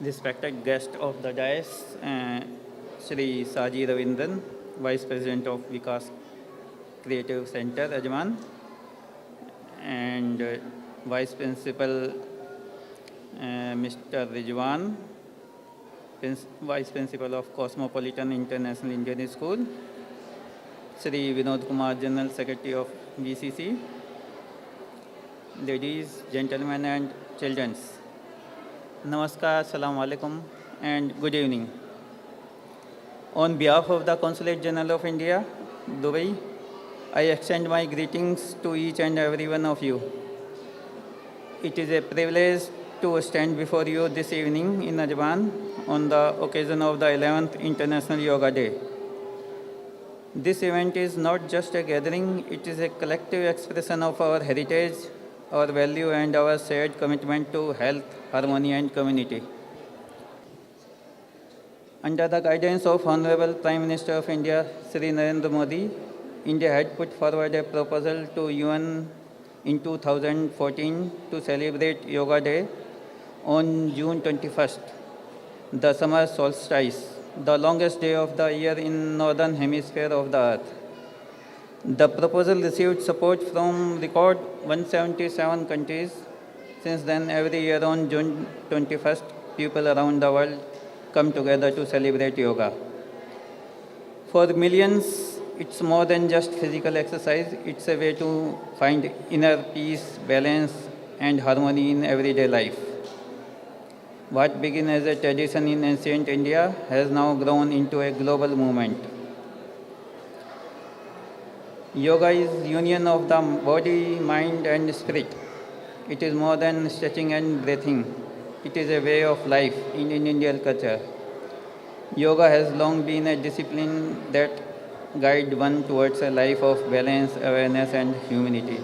Respected guest of the dais, Shri Saji Ravindran, Vice President of Vikas Creative Center, Ajman, and Vice Principal Mr. Rijwan, Vice Principal of Cosmopolitan International Indian School, Shri Vinod Kumar, General Secretary of VCC, ladies, gentlemen, and children. Namaskar, Assalamu alaikum, and good evening. On behalf of the Consulate General of India, Dubai, I extend my greetings to each and every one of you. It is a privilege to stand before you this evening in Ajman on the occasion of the 11th International Yoga Day. This event is not just a gathering, it is a collective expression of our heritage, our value, and our shared commitment to health, harmony, and community. Under the guidance of Honorable Prime Minister of India, Shri Narendra Modi, India had put forward a proposal to UN in 2014 to celebrate Yoga Day on June 21st, the summer solstice, the longest day of the year in northern hemisphere of the earth. The proposal received support from record 177 countries. Since then, every year on June 21st, people around the world come together to celebrate yoga. For millions, it's more than just physical exercise, it's a way to find inner peace, balance, and harmony in everyday life. What began as a tradition in ancient India has now grown into a global movement. Yoga is union of the body, mind, and spirit. It is more than stretching and breathing. It is a way of life in Indian culture. Yoga has long been a discipline that guides one towards a life of balance, awareness, and humanity.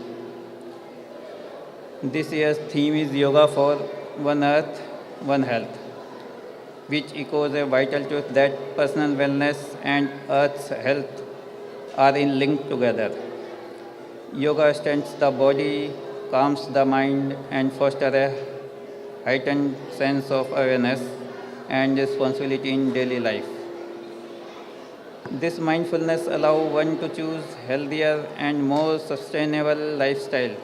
This year's theme is Yoga for One Earth, One Health, which echoes a vital truth that personal wellness and Earth's health are in link together. Yoga strengthens the body, calms the mind, and fosters a heightened sense of awareness and responsibility in daily life. This mindfulness allows one to choose healthier and more sustainable lifestyle.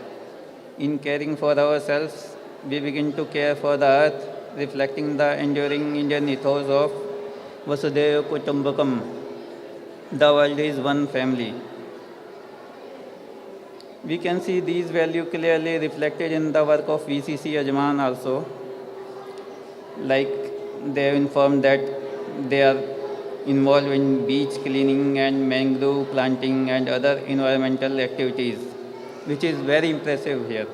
In caring for ourselves, we begin to care for the earth, reflecting the enduring Indian ethos of Vasudhaiva Kutumbakam. The world is one family. We can see these values clearly reflected in the work of VCC Ajman also. Like they have informed that they are involved in beach cleaning and mangrove planting and other environmental activities, which is very impressive here.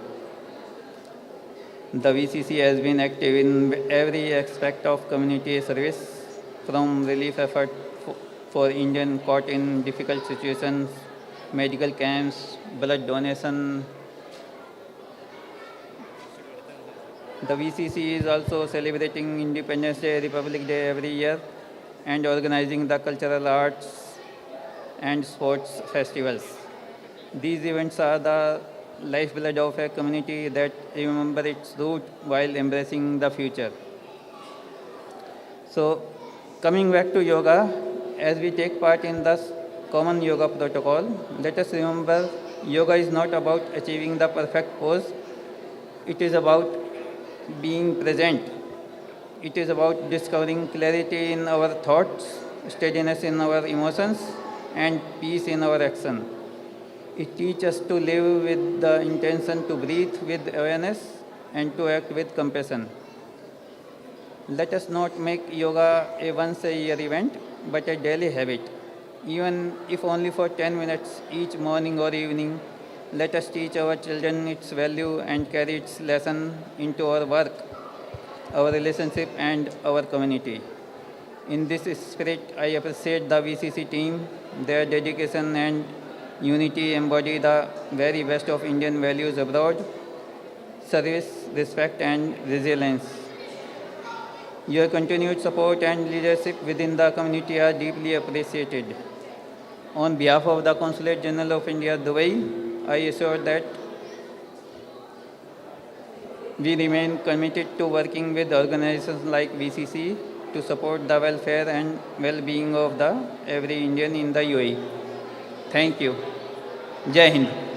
The VCC has been active in every aspect of community service, from relief effort for Indian caught in difficult situations, medical camps, blood donation. The VCC is also celebrating Independence Day, Republic Day every year and organizing the cultural arts and sports festivals. These events are the lifeblood of a community that remember its root while embracing the future. So, coming back to yoga, as we take part in the common yoga protocol, let us remember yoga is not about achieving the perfect pose. It is about being present. It is about discovering clarity in our thoughts, steadiness in our emotions, and peace in our action. It teaches us to live with the intention to breathe with awareness and to act with compassion. Let us not make yoga a once a year event, but a daily habit. Even if only for 10 minutes each morning or evening, let us teach our children its value and carry its lesson into our work, our relationship, and our community. In this spirit, I appreciate the VCC team. Their dedication and unity embody the very best of Indian values abroad: service, respect, and resilience. Your continued support and leadership within the community are deeply appreciated. On behalf of the Consulate General of India, Dubai, I assure that We remain committed to working with organizations like VCC to support the welfare and well-being of the every Indian in the UAE. Thank you. Jai Hind.